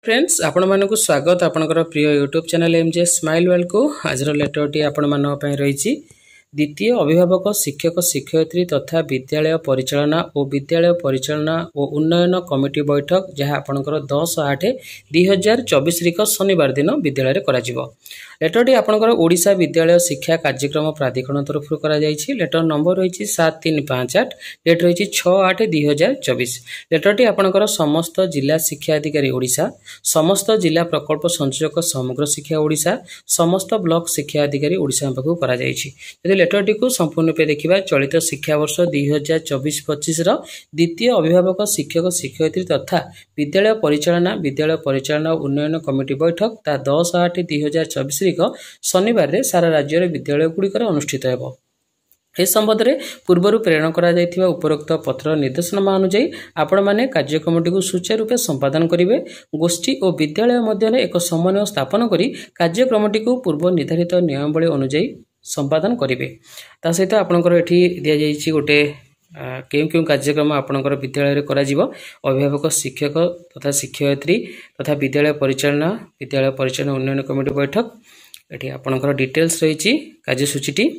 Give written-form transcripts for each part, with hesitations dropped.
Friends आपण मानक स्वागत आपनकर प्रिय YouTube channel MJ smile world को आज लेटरटी आपण मान रही द्वितीय अभिभावक शिक्षक शिक्षयित्री तथा विद्यालय परिचालना और उन्नयन कमिटी बैठक जहाँ आपनकर 10/8/2024 शनिवार दिन विद्यालय करा लेटरटी आपनकर ओडिशा विद्यालय शिक्षा कार्यक्रम प्राधिकरण तरफ करा लेटर नंबर रही 7358 डेट रही 6/8/2024 लेटरटी आपनकर समस्त जिला शिक्षा अधिकारी ओडिशा समस्त जिला प्रकल्प संयोजक समग्र शिक्षा ओडिशा समस्त ब्लॉक शिक्षा अधिकारी ओडिशा पाखु करा यदि लेटरटी को संपूर्ण रूपे देखा चलित शिक्षा वर्ष 2024-25 द्वितीय अभिभावक शिक्षक शिक्षयित्री तथा विद्यालय परिचालना और उन्नयन कमिटी बैठक ता 10/8/2024 शनिवार रे सारा राज्य विद्यालय गुड़िकर अनुष्ठित हेबो। ए संबंध में पूर्वर प्रेरण करा जायथिबा उपरोक्त पत्र निर्देशनामा अनुसार आपण माने कार्यक्रमटी को सुचारू रूपे संपादन करिवे। गोष्ठी और विद्यालय मध्य एक समन्वय स्थापन करी कार्यक्रमटी को पूर्व निर्धारित नियमावली अनुसार संपादन करिवे। ता सहित आपनकर एठी दिया जायछि गोटे क्यों कार्यक्रम आपनकर विद्यालय करा जीवो अभिभावक शिक्षक तथा शिक्षयित्री तथा विद्यालय परिचालना उन्नयन कमिटी बैठक एठी आपनकर डिटेल्स रही कार्यसूची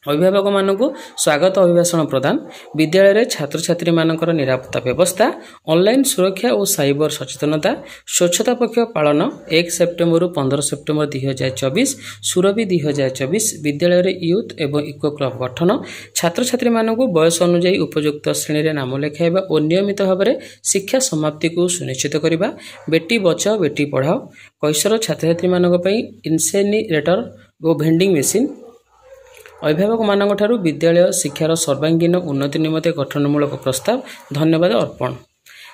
अभिभावक मानक स्वागत अभिभाषण प्रदान विद्यालय छात्र छात्री मानकर निरापत्ता व्यवस्था ऑनलाइन सुरक्षा और साइबर सचेतनता स्वच्छता पक्ष पालन 1 सेप्टेम्बर 15 सेप्टेम्बर 2024 सुरभि 2024 विद्यालय यूथ एवं इको क्लब गठन छात्र छात्री मानक बयस अनुसार उपयुक्त श्रेणी नाम लेखाइबा और नियमित भाव में शिक्षा समाप्ति को सुनिश्चित करने बेटी बचाओ बेटी पढ़ाओ कैशोर छात्र छात्री मानक इनसेनिरेटर और भेंडिंग मेसीन अभिभावक मानक ठारू विद्यालय शिक्षार सर्वांगीन उन्नति निमंते गठनमूलक प्रस्ताव धन्यवाद अर्पण।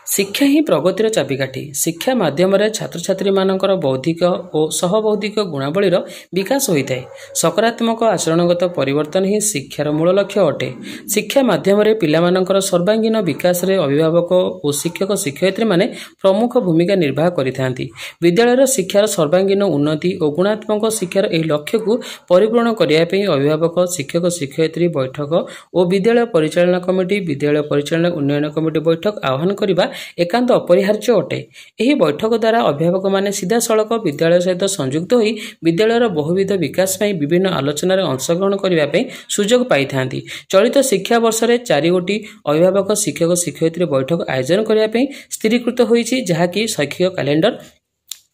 शिक्षा ही प्रगतिर चाबिकाठी शिक्षा माध्यम छात्र छात्री मानकर बौद्धिक और सहबौद्धिक गुणावलीर विकास होता है। सकारात्मक आचरणगत परिवर्तन ही शिक्षार मूल लक्ष्य अटे। शिक्षा माध्यम पिला मानकर सर्वांगीन विकास रे अभिभावक और शिक्षक शिक्षयित्री माने प्रमुख भूमिका निर्वाह करिथांती। विद्यालय शिक्षार सर्वांगीन उन्नति और गुणात्मक शिक्षार एही लक्ष्य को परिपूर्ण करिया पई अभिभावक शिक्षक शिक्षयित्री बैठक और विद्यालय परिचालना कमिटी विद्यालय परिचालना उन्नयन कमिटी बैठक आह्वान करने एकांत अपरिहार्य अटे। यह बैठक द्वारा अभिभावक माने सीधा सड़क विद्यालय सहित संयुक्त होई विद्यालयर बहुविध विकास में विभिन्न आलोचना अंशग्रहण करने सुजोग पाई थांती। चलित शिक्षा वर्ष में 4 गोटी अभिभावक शिक्षक शिक्षयित्री बैठक आयोजन करने स्थिरीकृत होईछि जहाँकि शैक्षिक कैलेंडर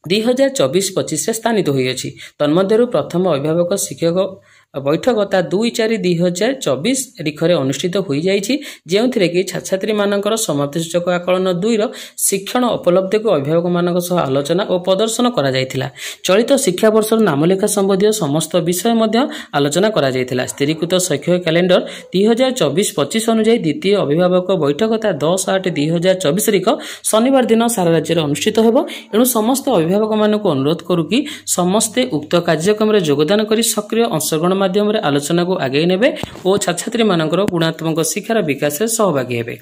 2024-25 स्थानित होईछि। तन्मध्यरु प्रथम अभिभावक शिक्षक बैठक ता 2/4/2024 तारिखरे अनुष्ठित होई जाइछि जेउथिरे कि छात्र छात्री मानकर समाप्ति सूचक आकलन 2 शिक्षण उपलब्धि को अभिभावक मानक सह आलोचना और प्रदर्शन करा जायथिला। चलित शिक्षा वर्ष नामलेखा संबंधी समस्त विषय मध्य आलोचना करा जायथिला। स्थिरीकृत शैक्षिक कैलेंडर 2024-25 अनुसार द्वितीय अभिभावक बैठक ता 10/8/2024 शनिवार दिन सारा राज्य में अनुष्ठित हेबो। एणु समस्त अभिभावक मानक अनुरोध करू कि समस्ते उक्त कार्यक्रम में योगदान करी सक्रिय अंशग्रहण माध्यम आलोचना को आगे नेबे और छात्र छात्री मानकर गुणात्मक शिक्षार विकास में सहभागी हेबे।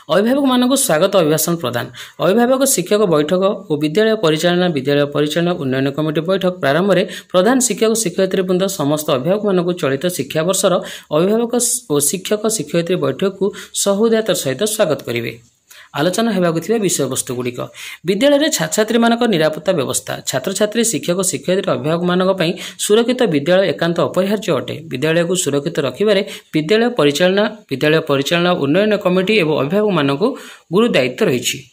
अभिभावक मानक स्वागत अभिभाषण प्रदान अभिभावक शिक्षक बैठक और विद्यालय परिचालना उन्नयन कमिटी बैठक प्रारंभ में प्रधान शिक्षक शिक्षयित्री वृंद समस्त अभिभावक मानक चलित शिक्षा वर्षर अभिभावक और शिक्षक शिक्षयित्री बैठक को सहुदयतार सहित स्वागत करेंगे। आलोचना हेबाकु थिबा विषय वस्तु गुड़िक विद्यालय छात्र छात्री मानक निरापत्ता व्यवस्था छात्र छात्री शिक्षक शिक्षयित्री अभिभावक मानक पई सुरक्षित विद्यालय एकांत अपरिहार्य अटे। विद्यालय को सुरक्षित रखिबारे विद्यालय परिचालना उन्नयन कमिटी एवं अभिभावक मानक गुरु दायित्व रही।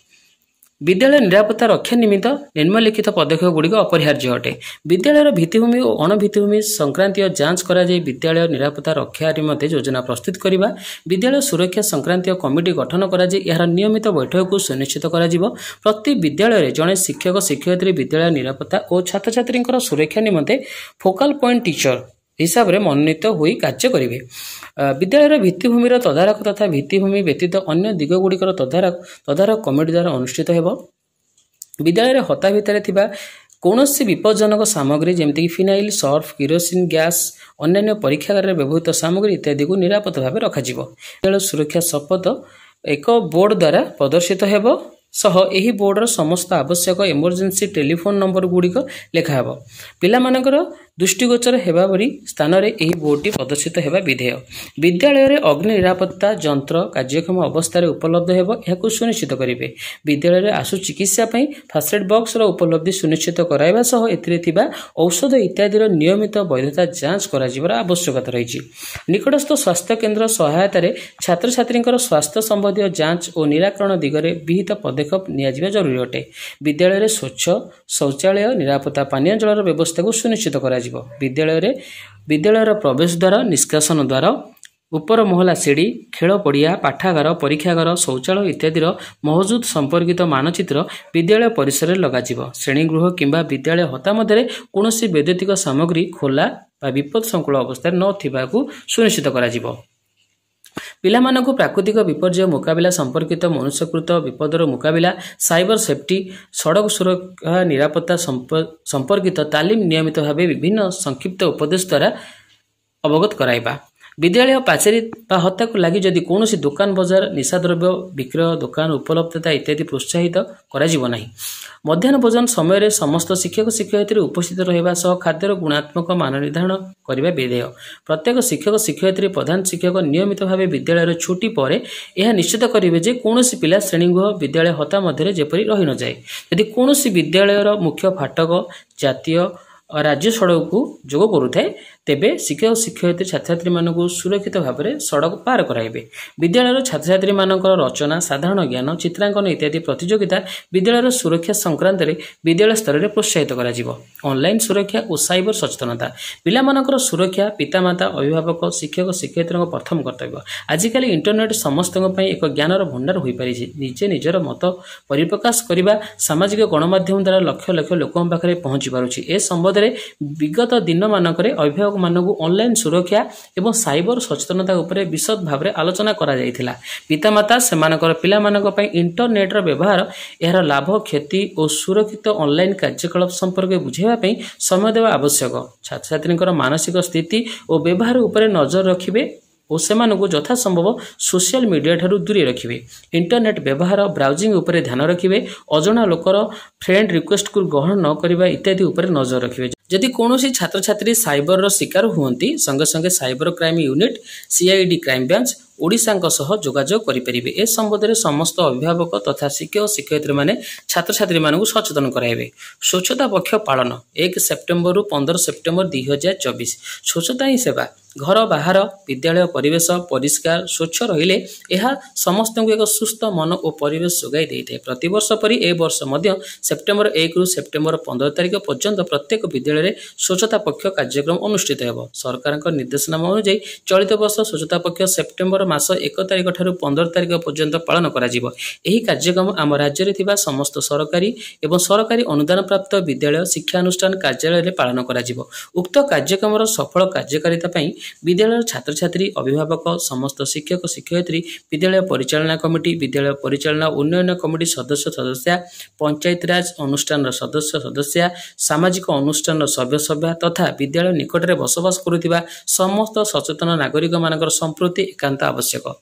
विद्यालय निरापत्ता रक्षा निमित्त निम्नलिखित पदक्षेप गुड़िक अपरिहार्य अटे। विद्यालय भित्तिभूमि और अणभित्तिभूमि संक्रांतीय जांच करा जाय विद्यालय निरापत्ता रक्षा निमंते योजना प्रस्तुत करने विद्यालय सुरक्षा संक्रांतीय कमिटी गठन करा जाय यार नियमित बैठक को सुनिश्चित करा जिवो। प्रति विद्यालय जड़े शिक्षक शिक्षयित्री विद्यालय निरापत्ता और छात्र छात्री सुरक्षा निमंते फोकल पॉइंट टीचर हिसाब रे मनोनीत होई कार्य करिवे। विद्यालय भित्तिभूमिर तदारख तथा भित्तिभूमि व्यतीत अन्य दिगगुड़िकर तदारख कमिटी द्वारा अनुष्ठित हेबो। विद्यालय हता भितर थिबा कौनसी विपज्जनक सामग्री जमिति फिनाइल सर्फ किरोसिन गैस अन्य परीक्षागार व्यवहृत सामग्री इत्यादि को निरापद भाव रखा जिवो। विद्यालय सुरक्षा शपथ एक बोर्ड द्वारा प्रदर्शित हेबो सह एही बोर्डर समस्त आवश्यक इमरजेंसी टेलीफोन नंबर गुड़िक लेखा हेबो। पिला मानकर दृष्टिगोचर हेबा भरी स्थान में यह बोर्डटी प्रदर्शित हेबा विधेय। विद्यालय अग्नि निरापत्ता जंत्र कार्यक्षम अवस्था उपलब्ध हेब यह सुनिश्चित करेंगे। विद्यालय आशु चिकित्सा फास्ट एड बॉक्स उपलब्धि सुनिश्चित कराइबा सह एथिरे थिबा औषध इत्यादि नियमित वैधता जांच कराजिबार आवश्यकता रही। निकटस्थ स्वास्थ्य केन्द्र सहायतार छात्र छात्री स्वास्थ्य संबंधी जांच और निराकरण दिगरे विहित पदक्षेप नियाजिबा जरूरी अटे। विद्यालय स्वच्छ शौचालय निरापत्ता पानीय जलर व्यवस्था को सुनिश्चित कराजिबो। विद्यालय प्रवेश द्वार निष्कासन द्वार ऊपर महला सीढ़ी खेल पड़िया पाठागार परीक्षागार शौचालय इत्यादि मौजूद संपर्कित मानचित्र विद्यालय परिसर लगाजिबो। श्रेणीगृह किंबा विद्यालय हता मध्य कौन वैद्युतिक सामग्री खोला विपद संकुल अवस्था नथिबाकु सुनिश्चित कराजिबो। पिलामानंकु प्राकृतिक विपर्यय मुकाबिला संपर्कित मनुष्यकृत विपदर मुकाबिला साइबर सेफ्टी सड़क सुरक्षा निरापत्ता संपर्कित तालीम नियमित भाव विभिन्न संक्षिप्त उपदेश द्वारा अवगत कराइबा। विद्यालय पाचेरी हत्या को लगी जदि कौन दुकान बजार निशाद्रव्य विक्रय दुकान उपलब्धता इत्यादि प्रोत्साहित कराजिबो नाही। मध्याह्न भोजन समय समस्त शिक्षक शिक्षयित्री उपस्थित रहिबा सह खाद्यर गुणात्मक मान निर्धारण करने विधेय। प्रत्येक शिक्षक शिक्षयित्री प्रधान शिक्षक नियमित भाव विद्यालय छुट्टी पर यह निश्चित करेंगे जे कौन पिला श्रेणीगृह विद्यालय हता मध्य जेपरी रही न जाए। यदि कौन विद्यालय मुख्य फाटक जातीय राज्य सड़क को जोग करुए तेबे शिक्षक शिक्षयित्री छात्र छात्री मानक सुरक्षित भाव में सड़क पार कराइबे। विद्यालय छात्र छात्री मानक रचना साधारण ज्ञान चित्रांकन इत्यादि प्रतियोगिता विद्यालय सुरक्षा संक्रांत विद्यालय स्तर में प्रोत्साहित करा। ऑनलाइन सुरक्षा और साइबर सचेतनता पिलामानकर सुरक्षा पितामाता अभिभावक शिक्षक शिक्षयित्री प्रथम कर्तव्य। आजिकल इंटरनेट समस्त एक ज्ञानर भंडार हो पारि। निजे निजर मत परिप्रकाश करने सामाजिक गणमाध्यम द्वारा लक्ष लक्ष लोक पाखे पहुंची पारुछि। ए संबंध में विगत दिन मानक अभिभावक मानक ऑनलाइन सुरक्षा एवं साइबर सचेतनता उपरे विशद भाव में आलोचना करा जायथिला। पितामाता सेमानकर पिलामानक पई इंटरनेट रो व्यवहार यार लाभ क्षति और सुरक्षित ऑनलाइन कार्यकलाप संपर्क बुझेबा पई समय देवा आवश्यक। छात्र छात्रींकर मानसिक स्थिति और व्यवहार उपरे नजर रखिबे और सेमानकु यथा संभव सोशल मीडिया ठारू दूरी रखिबे। इंटरनेट व्यवहार ब्राउजिंग उपरे ध्यान रखिबे। अजणा लोकर फ्रेंड रिक्वेस्ट को ग्रहण न करिबा इत्यादि उपरे नजर रखिबे। जदि कौनसी छात्र छात्री साइबर शिकार हुअंती संगे संगे cyber crime unit CID crime branch Odisha सह जोगाजोग करेंगे। ए संबंध में समस्त अभिभावक तथा शिक्षक शिक्षयित्री माने छात्र छात्री मानक सचेतन कराइबे। स्वच्छता पक्ष पालन 1 सेप्टेम्बर रु 15 सेप्टेम्बर 2024। स्वच्छता ही सेवा। घर बाहर विद्यालय परिवेश परिष्कार स्वच्छ रहिले यह समस्त एक सुस्थ मन और परिवेश जोगाई देइथे। प्रतिवर्ष परि ए वर्ष मध्य सेप्टेम्बर 1 रु सेप्टेम्बर 15 तारिख पर्यंत प्रत्येक विद्यालय में स्वच्छता पक्ष कार्यक्रम अनुष्ठित हेब। सरकार निर्देशनामा अनुसार चलित वर्ष स्वच्छता पक्ष सेप्टेम्बर मास 1 तारिख ठारू 15 तारिख पर्यंत पालन कराजिबो। एही कार्यक्रम आम राज्य में थिबा समस्त सरकारी एवं सरकारी अनुदान प्राप्त विद्यालय शिक्षानुष्ठान कार्यालय में पालन कराजिबो। उक्त कार्यक्रम सफल कार्यकारिता पई विद्यालय छात्र छात्री अभिभावक समस्त शिक्षक शिक्षयित्री विद्यालय परिचालना कमिटी विद्यालय परिचालना उन्नयन कमिटी सदस्य सदस्या पंचायत राज अनुष्ठान सदस्य सदस्या सामाजिक अनुष्ठान सभ्य सभ्या तथा विद्यालय निकट में बसवास करुथिबा समस्त सचेतन नागरिक मानकर संप्रति एकांत आवश्यक।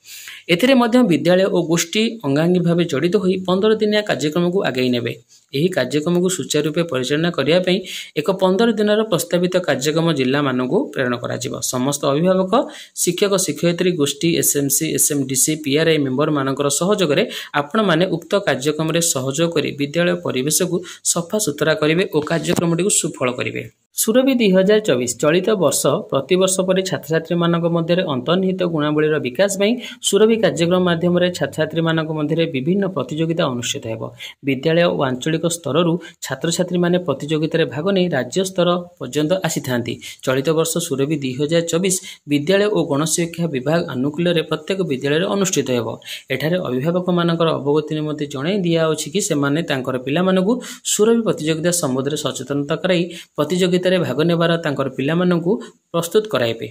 एथिरे मध्य विद्यालय और गोष्ठी अंगांगी भाव जड़ित हो 15 दिनिया कार्यक्रम को आगे नेबे। यही कार्यक्रम को सुचारू रूपे परिचालना करिया पई एक 15 दिनर प्रस्तावित कार्यक्रम जिला मानकु प्रेरण कराजिबो। समस्त अभिभावक शिक्षक शिक्षयित्री गोष्ठी एसएमसी एसएमडीसी पीआरआई मेंबर मानकर सहयोग रे आपण माने उक्त कार्यक्रम रे सहयोग करी विद्यालय परिवेश को सफा सुतरा करिवे और कार्यक्रम को सुफल करिवे। सुरभि 2024 चलित वर्ष प्रतिवर्ष पर छात्र छात्री मानक मध्य अंतर्निहित गुणावलीर विकास में सुरभि कार्यक्रम माध्यम छात्र छात्री मानक मध्य विभिन्न प्रतियोगिता अनुष्ठित हेब। विद्यालय और आंचलिक स्तर छात्र छात्री माने प्रतियोगिता भाग नहीं राज्य स्तर पर्यंत आसी थांती। चलित वर्ष सुरभि 2024 विद्यालय और गणशिक्षा विभाग आनुकूल्य प्रत्येक विद्यालय अनुष्ठित हेब। एठारे अभिभावक मानकर अवगति निमंते जणाई दिया अछि कि सेमाने तांकर पिला मानकु सुरभि प्रतियोगिता संबंध में सचेतनता कराई प्रतियोगिता भाग नेबार तांकर पिला मानकु प्रस्तुत कराइबे।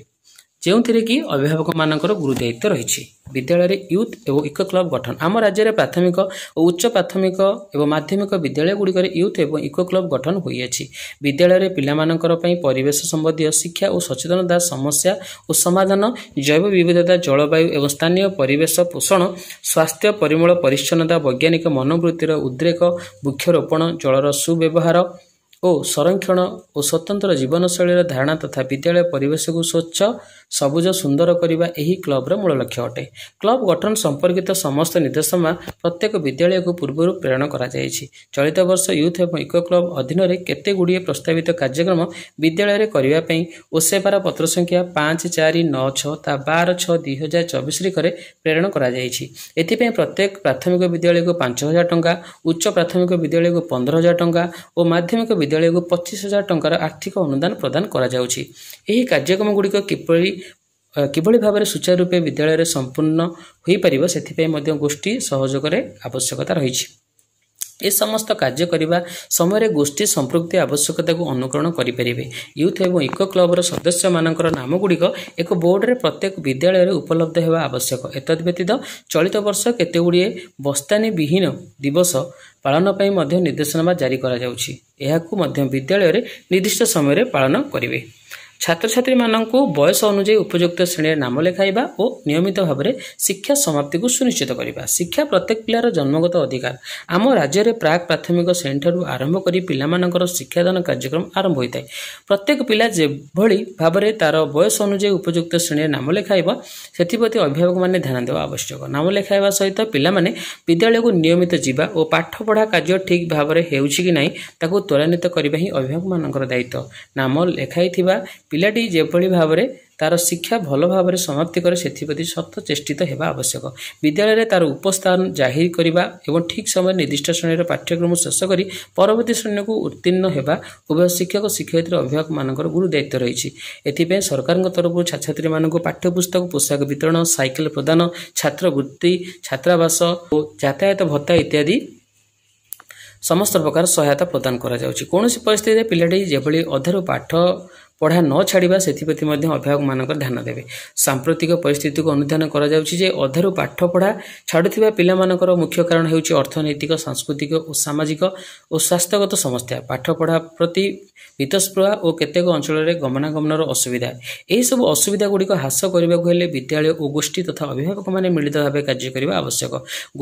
जेउथिरे कि अभिभावक मानकर गुरु दायित्व रही। विद्यालय यूथ एवं इको क्लब गठन आम राज्य में प्राथमिक और उच्च प्राथमिक एवं माध्यमिक विद्यालय गुड़िक यूथ एवं इको क्लब गठन होइछि। विद्यालय पिलामानकर पई परिवेश संबंधी शिक्षा और सचेतनता समस्या और समाधान जैव विविधता जलवायु एवं स्थानीय परिवेश पोषण स्वास्थ्य परिमल परिच्छन्नता वैज्ञानिक मनोवृत्तिर उद्रेक वृक्षरोपण जलर सुव्यवहार ଓ ସଂରକ୍ଷଣ ଓ ସ୍ୱତନ୍ତ୍ର ଜୀବନଶୈଳୀର ଧାରଣା ତଥା ବିଦ୍ୟାଳୟ ପରିବେଶକୁ ସ୍ୱଚ୍ଛ ସବୁଜ ସୁନ୍ଦର କରିବା ଏହି କ୍ଲବର ମୂଳ ଲକ୍ଷ୍ୟ ଅଟେ। କ୍ଲବ ଗଠନ ସମ୍ପର୍କିତ ସମସ୍ତ ନିର୍ଦ୍ଦେଶନାମା ପ୍ରତ୍ୟେକ ବିଦ୍ୟାଳୟକୁ ପୂର୍ବରୁ ପ୍ରେରଣ କରାଯାଇଛି। ଚଳିତ ବର୍ଷ ୟୁଥ୍ ଏବଂ ଇକୋ କ୍ଲବ ଅଧୀନରେ କେତେ ଗୁଡ଼ିଏ ପ୍ରସ୍ତାବିତ କାର୍ଯ୍ୟକ୍ରମ ବିଦ୍ୟାଳୟରେ କରିବା ପାଇଁ ଓସେବାର ପତ୍ର ସଂଖ୍ୟା 5496 ତା 12/6/2024 ପ୍ରେରଣ କରାଯାଇଛି। ଏଥିପାଇଁ ପ୍ରତ୍ୟେକ ପ୍ରାଥମିକ ବିଦ୍ୟାଳୟକୁ 5,000 ଟଙ୍କା, ଉଚ୍ଚ ପ୍ରାଥମିକ ବିଦ୍ୟାଳୟକୁ 15,000 ଟଙ୍କା ଓ ମାଧ୍ୟମିକ ବିଦ୍ୟାଳୟକୁ 25,000 ଟଙ୍କାର ଆର୍ଥିକ ଅନୁଦାନ ପ୍ରଦାନ କରାଯାଉଛି। ଏହି କାର୍ଯ୍ୟକ୍ରମଗୁଡ଼ିକ କିଭଳି ଭାବରେ ସୁଚାରୁ ରୂପେ ବିଦ୍ୟାଳୟରେ ସମ୍ପୂର୍ଣ୍ଣ ହୋଇପାରିବ ସେଥିପାଇଁ ମଧ୍ୟ ଗୋଷ୍ଠୀ ସହଯୋଗର ଆବଶ୍ୟକତା ରହିଛି। ଏ ସମସ୍ତ କାର୍ଯ୍ୟ କରିବା ସମୟରେ ଗୋଷ୍ଠୀ ସମ୍ପୃକ୍ତି ଆବଶ୍ୟକତାକୁ ଅନୁକରଣ କରିପାରିବେ। ୟୁଥ୍ ଏବଂ ଇକୋ କ୍ଲବର ସଦସ୍ୟମାନଙ୍କର ନାମଗୁଡ଼ିକ ଏକ ବୋର୍ଡରେ ପ୍ରତ୍ୟେକ ବିଦ୍ୟାଳୟରେ ଉପଲବ୍ଧ ହେବା ଆବଶ୍ୟକ। ଏତଦ୍‌ବ୍ୟତୀତ ଚଳିତ ବର୍ଷ କେତେଗୁଡ଼ିଏ ବସ୍ତାନି ବିହୀନ ଦିବସ ପାଳନ ପାଇଁ ମଧ୍ୟ ନିର୍ଦ୍ଦେଶନାମା ଜାରି କରାଯାଉଛି। ଏହାକୁ ମଧ୍ୟ ବିଦ୍ୟାଳୟରେ ନିର୍ଦ୍ଦିଷ୍ଟ ସମୟରେ ପାଳନ କରିବେ। ଛାତ୍ରଛାତ୍ରୀମାନଙ୍କୁ ବୟସ ଅନୁଯାୟୀ ଉପଯୁକ୍ତ ଶ୍ରେଣୀରେ ନାମ ଲେଖାଇବା ଓ ନିୟମିତ ଭାବରେ ଶିକ୍ଷା ସମାପ୍ତିକୁ ସୁନିଶ୍ଚିତ କରିବା। ଶିକ୍ଷା ପ୍ରତ୍ୟେକ ପିଲାର ଜନ୍ମଗତ ଅଧିକାର। ଆମ ରାଜ୍ୟରେ ପ୍ରାକ୍ ପ୍ରାଥମିକ ଶ୍ରେଣୀଠାରୁ ଆରମ୍ଭ କରି ପିଲାମାନଙ୍କର ଶିକ୍ଷାଦାନ କାର୍ଯ୍ୟକ୍ରମ ଆରମ୍ଭ ହୋଇଥାଏ। ପ୍ରତ୍ୟେକ ପିଲା ଯେଭଳି ଭାବରେ ତାର ବୟସ ଅନୁଯାୟୀ ଉପଯୁକ୍ତ ଶ୍ରେଣୀରେ ନାମ ଲେଖାଇବ ସେଥିପ୍ରତି ଅଭିଭାବକମାନେ ଧ୍ୟାନ ଦେବା ଆବଶ୍ୟକ। ନାମ ଲେଖାଇବା ସହିତ ପିଲାମାନେ ବିଦ୍ୟାଳୟକୁ ନିୟମିତ ଯିବା ଓ ପାଠପଢ଼ା କାର୍ଯ୍ୟ ଠିକ୍ ଭାବରେ ହେଉଛି କି ନାହିଁ ତାକୁ ତ୍ୱରାନ୍ୱିତ କରିବା ହିଁ ଅଭିଭାବକମାନଙ୍କର ଦାୟିତ୍ୱ। ନାମ ଲେଖାଇଥିବା ପିଲାଟି ଯେଭଳି ଭାବରେ ତାର ଶିକ୍ଷା ଭଲ ଭାବରେ ସମାପ୍ତି କରେ ସେଥିପ୍ରତି ସତଚେଷ୍ଟିତ ହେବା ଆବଶ୍ୟକ। ବିଦ୍ୟାଳୟରେ ତାର ଉପସ୍ଥାନ ଜାହିର କରିବା ଏବଂ ଠିକ୍ ସମୟରେ ନିର୍ଦ୍ଦିଷ୍ଟ ଶ୍ରେଣୀର ପାଠ୍ୟକ୍ରମ ଶେଷ କରି ପରବର୍ତ୍ତୀ ଶ୍ରେଣୀକୁ ଉତ୍ତୀର୍ଣ୍ଣ ହେବା ଉଭୟ ଶିକ୍ଷକ ଶିକ୍ଷୟିତ୍ରୀ ଅଭିଭାବକମାନଙ୍କର ଗୁରୁ ଦାୟିତ୍ୱ ରହିଛି। ଏଥିପାଇଁ ସରକାରଙ୍କ ତରଫରୁ ଛାତ୍ରଛାତ୍ରୀମାନଙ୍କୁ ପାଠ୍ୟପୁସ୍ତକ ପୋଷାକ ବିତରଣ, ସାଇକେଲ ପ୍ରଦାନ, ଛାତ୍ରବୃତ୍ତି, ଛାତ୍ରାବାସ ଓ ଯାତାୟାତ ଭତ୍ତା ଇତ୍ୟାଦି ସମସ୍ତ ପ୍ରକାର ସହାୟତା ପ୍ରଦାନ କରାଯାଉଛି। କୌଣସି ପରିସ୍ଥିତିରେ ପିଲାଟି ଯେଭଳି ଅଧାରୁ ପାଠ ପଢ଼ା ନ ଛାଡ଼ିବା ସେଥିପ୍ରତି ମଧ୍ୟ ଅଭିଭାବକମାନଙ୍କର ଧ୍ୟାନ ଦେବେ। ସାମ୍ପ୍ରତିକ ପରିସ୍ଥିତିକୁ ଅନୁଧ୍ୟାନ କରାଯାଉଛି ଯେ ଅଧାରୁ ପାଠପଢ଼ା ଛାଡ଼ୁଥିବା ପିଲାମାନଙ୍କର ମୁଖ୍ୟ କାରଣ ହେଉଛି ଅର୍ଥନୈତିକ, ସାଂସ୍କୃତିକ ଓ ସାମାଜିକ ଓ ସ୍ୱାସ୍ଥ୍ୟଗତ ସମସ୍ୟା, ପାଠପଢ଼ା ପ୍ରତି ବୀତସ୍ପୃହା ଓ କେତେକ ଅଞ୍ଚଳରେ ଗମନାଗମନର ଅସୁବିଧା। ଏହିସବୁ ଅସୁବିଧାଗୁଡ଼ିକ ହ୍ରାସ କରିବାକୁ ହେଲେ ବିଦ୍ୟାଳୟ ଓ ଗୋଷ୍ଠୀ ତଥା ଅଭିଭାବକମାନେ ମିଳିତ ଭାବେ କାର୍ଯ୍ୟ କରିବା ଆବଶ୍ୟକ।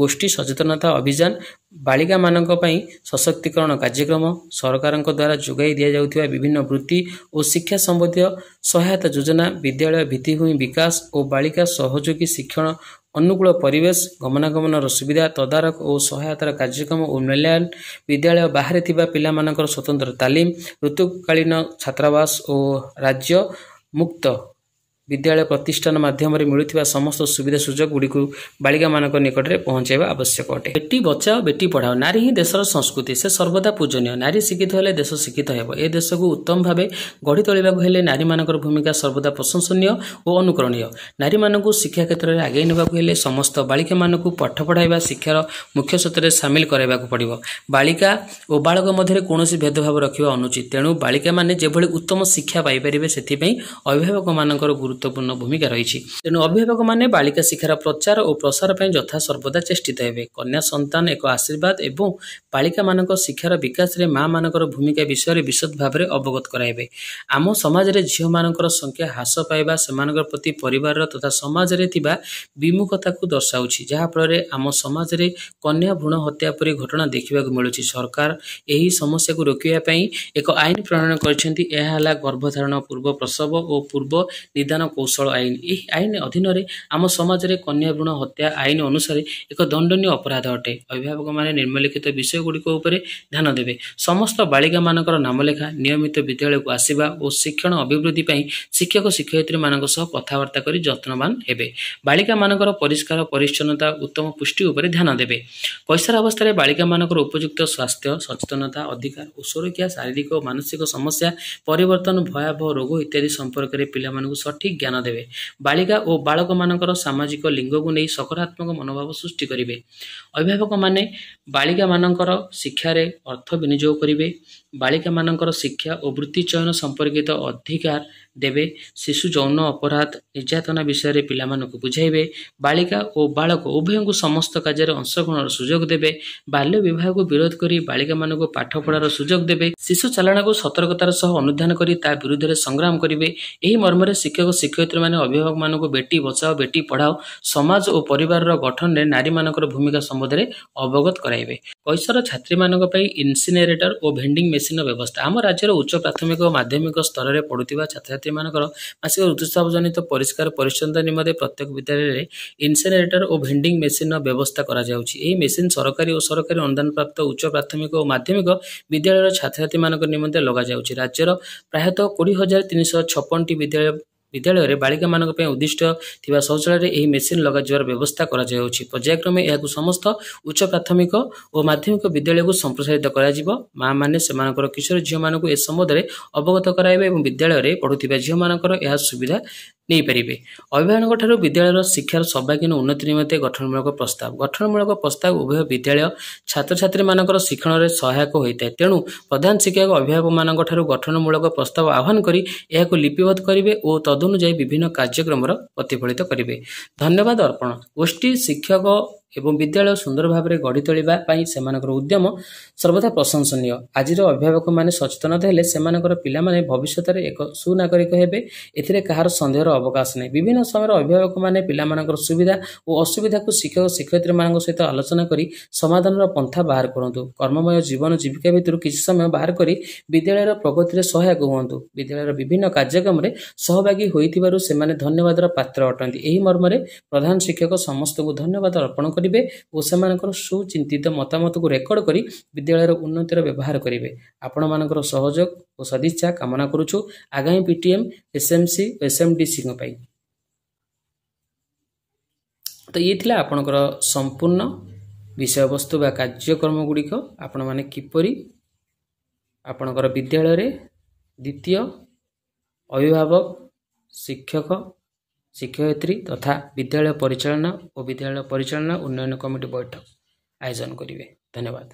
ଗୋଷ୍ଠୀ ସଚେତନତା ଅଭିଯାନ, ବାଳିକାମାନଙ୍କ ପାଇଁ ସଶକ୍ତିକରଣ କାର୍ଯ୍ୟକ୍ରମ, ସରକାରଙ୍କ ଦ୍ୱାରା ଯୋଗାଇ ଦିଆଯାଉଥିବା ବିଭିନ୍ନ ବୃତ୍ତି ଓ ଶିକ୍ଷା ସମ୍ବନ୍ଧୀୟ ସହାୟତା ଯୋଜନା, ବିଦ୍ୟାଳୟ ଭିତ୍ତିଭୂମି ବିକାଶ ଓ ବାଳିକା ସହଯୋଗୀ ଶିକ୍ଷଣ, ଅନୁକୂଳ ପରିବେଶ, ଗମନାଗମନର ସୁବିଧା, ତଦାରଖ ଓ ସହାୟତାର କାର୍ଯ୍ୟକ୍ରମ ଓ ମୂଲ୍ୟାୟନ, ବିଦ୍ୟାଳୟ ବାହାରେ ଥିବା ପିଲାମାନଙ୍କର ସ୍ୱତନ୍ତ୍ର ତାଲିମ, ଋତୁକାଳୀନ ଛାତ୍ରାବାସ ଓ ରାଜ୍ୟ ମୁକ୍ତ ବିଦ୍ୟାଳୟ ପ୍ରତିଷ୍ଠାନ ମାଧ୍ୟମରେ ମିଳୁଥିବା ସମସ୍ତ ସୁବିଧା ସୁଯୋଗଗୁଡ଼ିକୁ ବାଳିକାମାନଙ୍କ ନିକଟରେ ପହଞ୍ଚାଇବା ଆବଶ୍ୟକ ଅଟେ। ବେଟି ବଚାଓ ବେଟି ପଢ଼ାଓ। ନାରୀ ହିଁ ଦେଶର ସଂସ୍କୃତି, ସେ ସର୍ବଦା ପୂଜନୀୟ। ନାରୀ ଶିକ୍ଷିତ ହେଲେ ଦେଶ ଶିକ୍ଷିତ ହେବ। ଏ ଦେଶକୁ ଉତ୍ତମ ଭାବେ ଗଢ଼ି ତୋଳିବାକୁ ହେଲେ ନାରୀମାନଙ୍କର ଭୂମିକା ସର୍ବଦା ପ୍ରଶଂସନୀୟ ଓ ଅନୁକରଣୀୟ। ନାରୀମାନଙ୍କୁ ଶିକ୍ଷା କ୍ଷେତ୍ରରେ ଆଗେଇ ନେବାକୁ ହେଲେ ସମସ୍ତ ବାଳିକାମାନଙ୍କୁ ପାଠ ପଢ଼ାଇବା ଶିକ୍ଷାର ମୁଖ୍ୟ ସ୍ରୋତରେ ସାମିଲ କରାଇବାକୁ ପଡ଼ିବ। ବାଳିକା ଓ ବାଳକ ମଧ୍ୟରେ କୌଣସି ଭେଦଭାବ ରଖିବା ଅନୁଚିତ। ତେଣୁ ବାଳିକାମାନେ ଯେଭଳି ଉତ୍ତମ ଶିକ୍ଷା ପାଇପାରିବେ ସେଥିପାଇଁ ଅଭିଭାବକମାନଙ୍କର ଗୁରୁତ୍ୱପୂର୍ଣ୍ଣ ଭୂମିକା ରହିଛି। ତେଣୁ ଅଭିଭାବକମାନେ ବାଳିକା ଶିକ୍ଷାର ପ୍ରଚାର ଓ ପ୍ରସାର ପାଇଁ ଯଥାସର୍ବଦା ଚେଷ୍ଟିତ ହେବେ। କନ୍ୟା ସନ୍ତାନ ଏକ ଆଶୀର୍ବାଦ ଏବଂ ବାଳିକାମାନଙ୍କ ଶିକ୍ଷାର ବିକାଶରେ ମାଆମାନଙ୍କର ଭୂମିକା ବିଷୟରେ ବିଶଦ ଭାବରେ ଅବଗତ କରାଇବେ। ଆମ ସମାଜରେ ଝିଅମାନଙ୍କର ସଂଖ୍ୟା ହ୍ରାସ ପାଇବା ସେମାନଙ୍କ ପ୍ରତି ପରିବାରର ତଥା ସମାଜରେ ଥିବା ବିମୁଖତାକୁ ଦର୍ଶାଉଛି, ଯାହାଫଳରେ ଆମ ସମାଜରେ କନ୍ୟା ଭ୍ରୂଣ ହତ୍ୟା ପରି ଘଟଣା ଦେଖିବାକୁ ମିଳୁଛି। ସରକାର ଏହି ସମସ୍ୟାକୁ ରୋକିବା ପାଇଁ ଏକ ଆଇନ ପ୍ରଣୟନ କରିଛନ୍ତି। ଏହା ହେଲା ଗର୍ଭଧାରଣ ପୂର୍ବ ପ୍ରସବ ଓ ପୂର୍ବ ନିଦାନ କୌଶଳ ଆଇନ। ଏହି ଆଇନ ଅଧୀନରେ ଆମ ସମାଜରେ କନ୍ୟା ଭ୍ରୂଣ ହତ୍ୟା ଆଇନ ଅନୁସାରେ ଏକ ଦଣ୍ଡନୀୟ ଅପରାଧ ଅଟେ। ଅଭିଭାବକମାନେ ନିମ୍ନଲିଖିତ ବିଷୟଗୁଡ଼ିକ ଉପରେ ଧ୍ୟାନ ଦେବେ। ସମସ୍ତ ବାଳିକାମାନଙ୍କର ନାମଲେଖା, ନିୟମିତ ବିଦ୍ୟାଳୟକୁ ଆସିବା ଓ ଶିକ୍ଷଣ ଅଭିବୃଦ୍ଧି ପାଇଁ ଶିକ୍ଷକ ଶିକ୍ଷୟିତ୍ରୀମାନଙ୍କ ସହ କଥାବାର୍ତ୍ତା କରି ଯତ୍ନବାନ ହେବେ। ବାଳିକାମାନଙ୍କର ପରିଷ୍କାର ପରିଚ୍ଛନ୍ନତା, ଉତ୍ତମ ପୁଷ୍ଟି ଉପରେ ଧ୍ୟାନ ଦେବେ। କୈଶୋର ଅବସ୍ଥାରେ ବାଳିକାମାନଙ୍କର ଉପଯୁକ୍ତ ସ୍ୱାସ୍ଥ୍ୟ ସଚେତନତା, ଅଧିକାର ଓ ସୁରକ୍ଷା, ଶାରୀରିକ ଓ ମାନସିକ ସମସ୍ୟା, ପରିବର୍ତ୍ତନ, ଭୟାବହ ରୋଗ ଇତ୍ୟାଦି ସମ୍ପର୍କରେ ପିଲାମାନଙ୍କୁ ସଠିକ୍ ଜ୍ଞାନ ଦେବେ। ବାଳିକା ଓ ବାଳକମାନଙ୍କର ସାମାଜିକ ଲିଙ୍ଗକୁ ନେଇ ସକାରାତ୍ମକ ମନୋଭାବ ସୃଷ୍ଟି କରିବେ। ଅଭିଭାବକମାନେ ବାଳିକାମାନଙ୍କର ଶିକ୍ଷାରେ ଅର୍ଥ ବିନିଯୋଗ କରିବେ। ବାଳିକାମାନଙ୍କର ଶିକ୍ଷା ଓ ବୃତ୍ତି ଚୟନ ସମ୍ପର୍କିତ ଅଧିକାର ଦେବେ। ଶିଶୁ ଯୌନ ଅପରାଧ, ନିର୍ଯାତନା ବିଷୟରେ ପିଲାମାନଙ୍କୁ ବୁଝାଇବେ। ବାଳିକା ଓ ବାଳକ ଉଭୟଙ୍କୁ ସମସ୍ତ କାର୍ଯ୍ୟରେ ଅଂଶଗ୍ରହଣର ସୁଯୋଗ ଦେବେ। ବାଲ୍ୟ ବିବାହକୁ ବିରୋଧ କରି ବାଳିକାମାନଙ୍କୁ ପାଠ ପଢ଼ାର ସୁଯୋଗ ଦେବେ। ଶିଶୁ ଚାଲାଣକୁ ସତର୍କତାର ସହ ଅନୁଧ୍ୟାନ କରି ତା ବିରୁଦ୍ଧରେ ସଂଗ୍ରାମ କରିବେ। ଏହି ମର୍ମରେ ଶିକ୍ଷକ ଶିକ୍ଷୟିତ୍ରୀମାନେ ଅଭିଭାବକମାନଙ୍କୁ ବେଟି ବଚାଓ ବେଟି ପଢ଼ାଓ ସମାଜ ଓ ପରିବାରର ଗଠନରେ ନାରୀମାନଙ୍କର ଭୂମିକା ସମ୍ବନ୍ଧରେ ଅବଗତ କରାଇବେ। କୈଶୋର ଛାତ୍ରୀମାନଙ୍କ ପାଇଁ ଇନସିନେରେଟର ଓ ଭେଣ୍ଡିଂ ମେସିନ ମେସିନ୍ ବ୍ୟବସ୍ଥା आम राज्यर उच्च प्राथमिक और माध्यमिक स्तर में पढ़ुवा छात्र छात्री मानकर मासिक ऋतुस्राव जनित परिष्कार परिच्छन्नता निमंते प्रत्येक विद्यालय इनसिनरेटर और भेंडिंग मेसिन व्यवस्था करा जाउछि। एही मेसिन सरकारी और सरकारी अनुदान प्राप्त उच्च प्राथमिक और माध्यमिक विद्यालय छात्र छात्री मानक निमंते लगा जाउछि। राज्यर प्रायतः 20,356 विद्यालय बालिका मानक पे उद्दिष्ट थिबा शौचालय एही मेसिन लगा जिवार व्यवस्था करा जाउछि। पर्यायक्रमे एहाकु समस्त उच्च प्राथमिक और माध्यमिक विद्यालय को संप्रसारित करा जिवो। मां माने सेमानकर किशोर झियो मानकु ए संबंधରେ अवगत कराइबे एवं विद्यालय रे पढुथिबा झियो मानकर एहा सुविधा नहीं पारिबे। अभिभावक ठारू विद्यालय शिक्षार सर्वांगीन उन्नति निमंते गठनमूलक प्रस्ताव उभय विद्यालय छात्र छात्री मानकर शिक्षण में सहायक होता है। तेणु प्रधान शिक्षक अभिभावक मानक ठारू गठनमूलक प्रस्ताव आह्वान करी एहाकु लिपिबद्ध करिवे और तदनुसार विभिन्न कार्यक्रम प्रतिफलित करिवे। धन्यवाद अर्पण। गोष्ठी शिक्षक एवं विद्यालय सुंदर भाव में गढ़ी तोलिबा पई सेमानकर उद्यम सर्वदा प्रशंसनीय। आजिर अभिभावक माने सचेतनता हेले सेमानकर पिला माने भविष्यत रे एक सुनागरिक हेबे एथिरे कहार संदेहर अवकाश नहीं। विभिन्न समय अभिभावक माने पिला मानकर सुविधा और असुविधा को शिक्षक शिक्षयित्री मानक सहित आलोचना करी समाधान पंथा बाहर करंतु। कर्ममय जीवन जीविका भितर किछि समय बाहर करी विद्यालय प्रगति रे सहायक हुअन्तु। विद्यालय विभिन्न कार्यक्रम रे सहभागी होइतिबारु सेमाने धन्यवादर पात्र अटंती। एही मर्म रे प्रधान शिक्षक समस्त को धन्यवाद अर्पण करिवे और सेमानकर सुचिंतित मतामत को रेकर्ड करी विद्यालय उन्नतिर व्यवहार करिवे। आपण मानकर सहयोग और सदिच्छा कामना करूछु आगामी पीटीएम एसएमसी एसएमडीसी पई। तो ये थिला आपणकर संपूर्ण विषय वस्तु बा कार्यक्रम गुड़िक आपण माने किपरि आपणकर विद्यालय रे द्वितीय अभिभावक शिक्षक शिक्षयित्री तथा विद्यालय परिचालना और विद्यालय परिचालना उन्नयन कमिटी बैठक आयोजन करिवे। धन्यवाद।